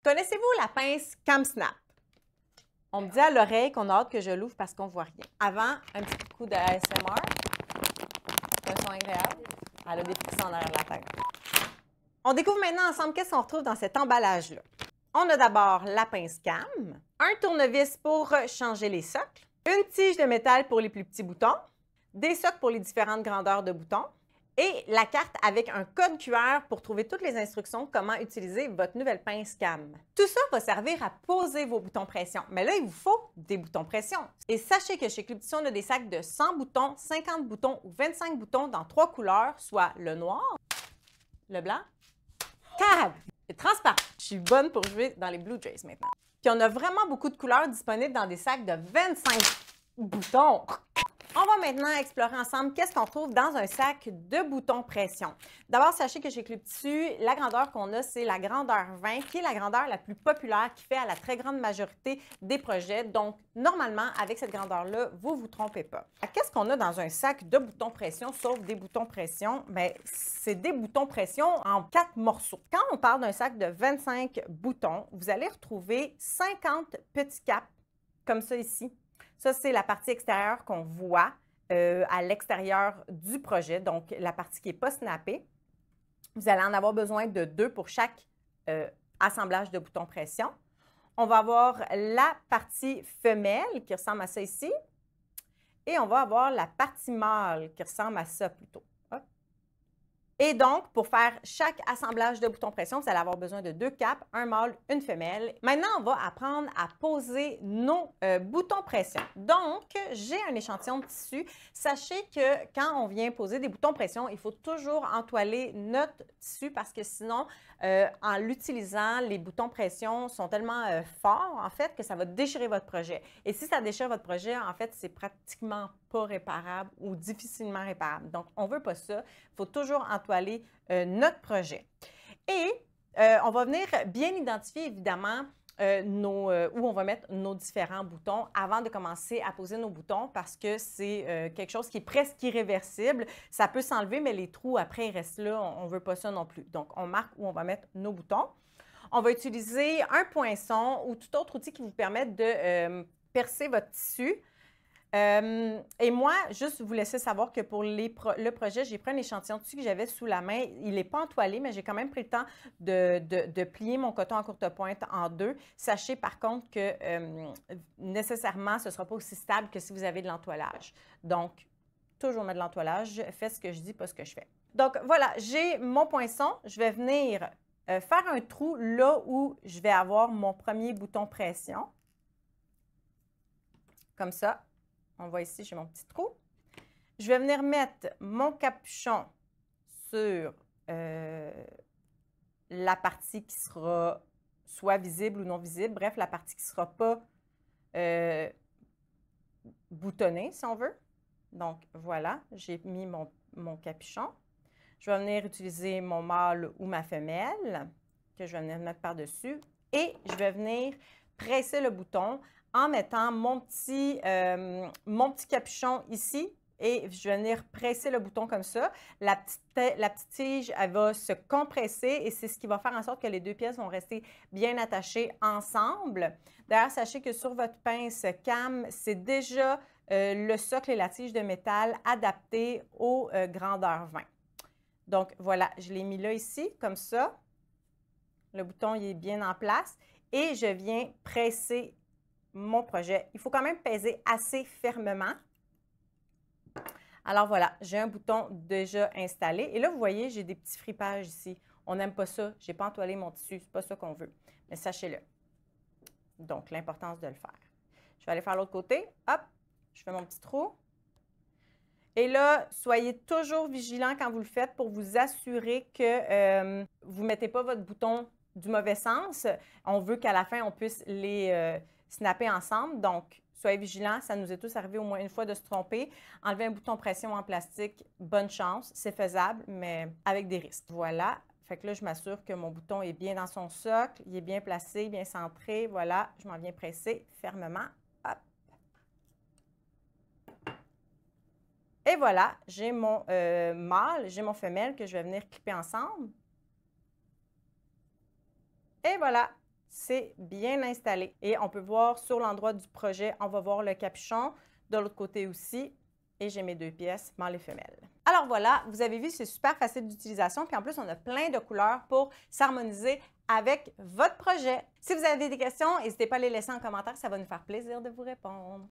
Connaissez-vous la pince Cam Snap? On me dit à l'oreille qu'on a hâte que je l'ouvre parce qu'on ne voit rien. Avant, un petit coup de ASMR. C'est un son agréable. Elle a des frissons derrière la tête. On découvre maintenant ensemble qu'est-ce qu'on retrouve dans cet emballage-là. On a d'abord la pince Cam, un tournevis pour changer les socles, une tige de métal pour les plus petits boutons, des socles pour les différentes grandeurs de boutons et la carte avec un code QR pour trouver toutes les instructions comment utiliser votre nouvelle pince Cam. Tout ça va servir à poser vos boutons pression, mais là, il vous faut des boutons pression. Et sachez que chez Club Tissu, on a des sacs de 100 boutons, 50 boutons ou 25 boutons dans 3 couleurs, soit le noir, le blanc, cave et transparent. Je suis bonne pour jouer dans les Blue Jays maintenant. Puis on a vraiment beaucoup de couleurs disponibles dans des sacs de 25 boutons. On va maintenant explorer ensemble qu'est-ce qu'on trouve dans un sac de boutons pression. D'abord, sachez que chez Club Tissu, la grandeur qu'on a, c'est la grandeur 20, qui est la grandeur la plus populaire qui fait à la très grande majorité des projets. Donc, normalement, avec cette grandeur-là, vous ne vous trompez pas. Qu'est-ce qu'on a dans un sac de boutons pression, sauf des boutons pression? Bien, c'est des boutons pression en 4 morceaux. Quand on parle d'un sac de 25 boutons, vous allez retrouver 50 petits caps, comme ça ici. Ça, c'est la partie extérieure qu'on voit à l'extérieur du projet, donc la partie qui n'est pas snappée. Vous allez en avoir besoin de 2 pour chaque assemblage de boutons pression. On va avoir la partie femelle qui ressemble à ça ici et on va avoir la partie mâle qui ressemble à ça plutôt. Hop. Et donc, pour faire chaque assemblage de boutons pression, vous allez avoir besoin de 2 caps, un mâle, une femelle. Maintenant, on va apprendre à poser nos boutons pression. Donc, j'ai un échantillon de tissu. Sachez que quand on vient poser des boutons pression, il faut toujours entoiler notre tissu parce que sinon, en l'utilisant, les boutons pression sont tellement forts, en fait, que ça va déchirer votre projet. Et si ça déchire votre projet, en fait, c'est pratiquement pas réparable ou difficilement réparable. Donc, on ne veut pas ça. Il faut toujours entoiler notre projet. Et on va venir bien identifier, évidemment, où on va mettre nos différents boutons avant de commencer à poser nos boutons parce que c'est quelque chose qui est presque irréversible. Ça peut s'enlever, mais les trous, après, ils restent là. On ne veut pas ça non plus. Donc, on marque où on va mettre nos boutons. On va utiliser un poinçon ou tout autre outil qui vous permette de percer votre tissu. Et moi, juste vous laisser savoir que pour le projet, j'ai pris un échantillon de tissu que j'avais sous la main. Il n'est pas entoilé, mais j'ai quand même pris le temps de plier mon coton à courte pointe en 2. Sachez par contre que nécessairement, ce ne sera pas aussi stable que si vous avez de l'entoilage. Donc, toujours mettre de l'entoilage. Faites ce que je dis, pas ce que je fais. Donc, voilà, j'ai mon poinçon. Je vais venir faire un trou là où je vais avoir mon premier bouton pression. Comme ça. On voit ici, j'ai mon petit trou. Je vais venir mettre mon capuchon sur la partie qui sera soit visible ou non visible. Bref, la partie qui ne sera pas boutonnée, si on veut. Donc, voilà, j'ai mis mon capuchon. Je vais venir utiliser mon mâle ou ma femelle, que je vais venir mettre par-dessus. Et je vais venir presser le bouton en mettant mon petit capuchon ici et je vais venir presser le bouton comme ça. La petite tige, elle va se compresser et c'est ce qui va faire en sorte que les deux pièces vont rester bien attachées ensemble. D'ailleurs, sachez que sur votre pince Cam, c'est déjà le socle et la tige de métal adaptés aux grandeurs 20. Donc, voilà, je l'ai mis là ici, comme ça. Le bouton, il est bien en place et je viens presser mon projet. Il faut quand même peser assez fermement. Alors voilà, j'ai un bouton déjà installé. Et là, vous voyez, j'ai des petits fripages ici. On n'aime pas ça. Je n'ai pas entoilé mon tissu. Ce n'est pas ça qu'on veut. Mais sachez-le. Donc, l'importance de le faire. Je vais aller faire l'autre côté. Hop, je fais mon petit trou. Et là, soyez toujours vigilant quand vous le faites pour vous assurer que vous ne mettez pas votre bouton du mauvais sens. On veut qu'à la fin, on puisse les snapper ensemble. Donc, soyez vigilants. Ça nous est tous arrivé au moins une fois de se tromper. Enlever un bouton pression en plastique, bonne chance. C'est faisable, mais avec des risques. Voilà. Fait que là, je m'assure que mon bouton est bien dans son socle. Il est bien placé, bien centré. Voilà. Je m'en viens presser fermement. Hop. Et voilà, j'ai mon mâle, j'ai mon femelle que je vais venir clipper ensemble. Et voilà, c'est bien installé. Et on peut voir sur l'endroit du projet, on va voir le capuchon. De l'autre côté aussi. Et j'ai mes 2 pièces, mâle et femelle. Alors voilà, vous avez vu, c'est super facile d'utilisation. Puis en plus, on a plein de couleurs pour s'harmoniser avec votre projet. Si vous avez des questions, n'hésitez pas à les laisser en commentaire. Ça va nous faire plaisir de vous répondre.